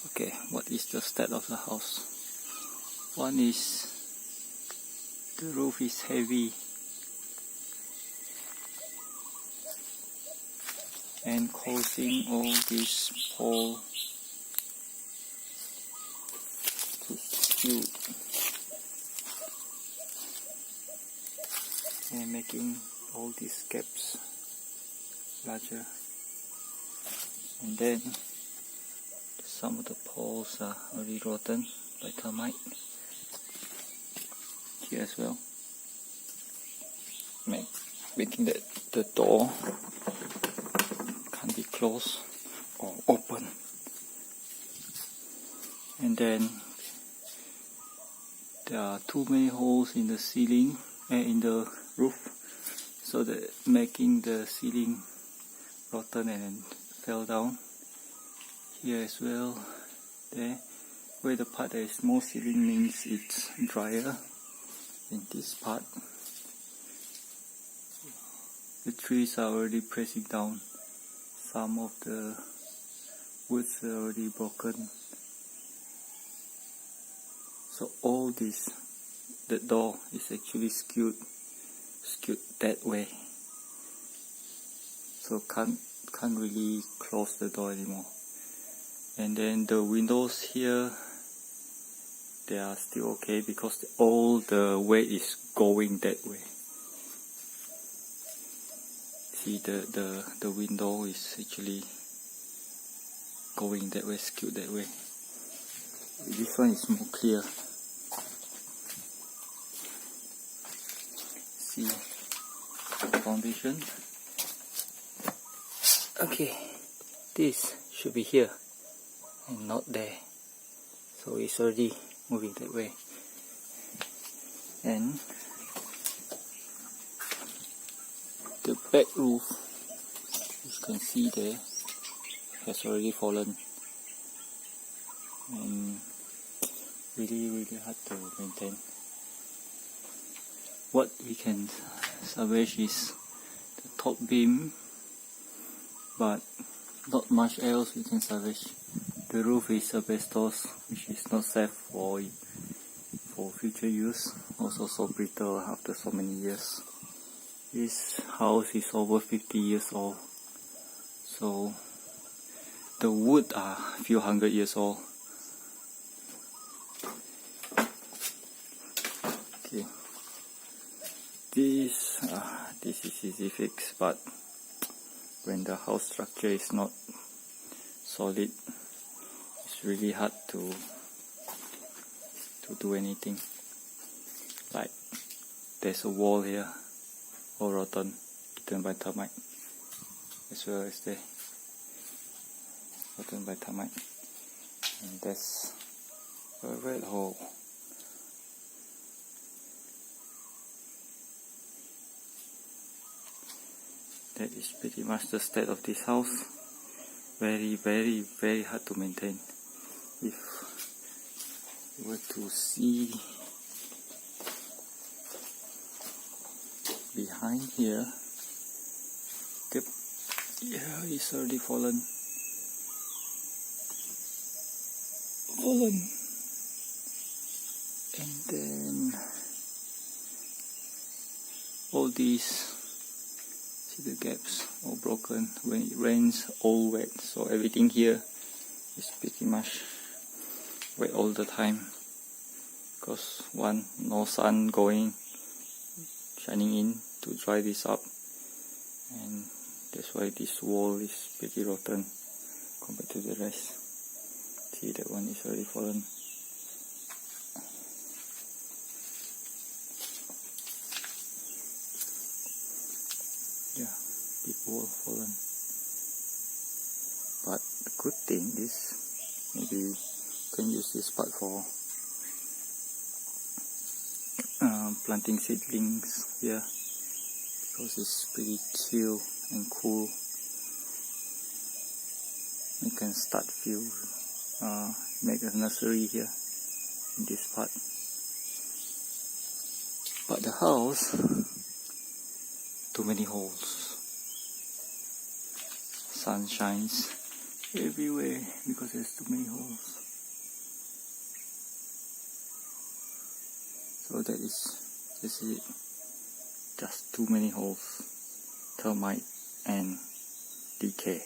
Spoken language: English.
Okay, what is the state of the house? One is the roof is heavy and causing all this pole to skew and making all these gaps larger. And then some of the poles are already rotten by termite. Here as well, making the door can't be closed or open. And then there are too many holes in the ceiling and in the roof, so that making the ceiling rotten and fell down. Here as well, there where the part there is more ceiling means it's drier. In this part, the trees are already pressing down. Some of the woods are already broken. So all this, the door is actually skewed that way. So can't really close the door anymore. And then the windows here, they are still okay because all the weight is going that way. See, the window is actually going that way, skewed that way. This one is more clear. See the foundation. Okay, this should be here and not there. So it's already moving that way. And the back roof, you can see there, has already fallen. And really hard to maintain. What we can salvage is the top beam, but not much else we can salvage. The roof is asbestos, which is not safe for future use. Also so brittle after so many years. This house is over 50 years old, so the wood are a few hundred years old. Okay, this is easy fix, but when the house structure is not solid, it's really hard to do anything. Like there's a wall here, all rotten, eaten by termite, as well as there, rotten by termite. And that's a red hole. That is pretty much the state of this house. Very hard to maintain. If you were to see behind here, it's already fallen. And then all these, see the gaps, all broken. When it rains, all wet. So everything here is pretty much wet all the time. Because one, no sun shining in to dry this up, and that's why this wall is pretty rotten compared to the rest. See, that one is already fallen. Yeah, big wall fallen. But the good thing is, maybe you can use this part for planting seedlings here, because it's pretty chill and cool. You can start make a nursery here in this part. But the house, too many holes. Sun shines everywhere because there's too many holes. So that is it. Just too many holes, termite and decay.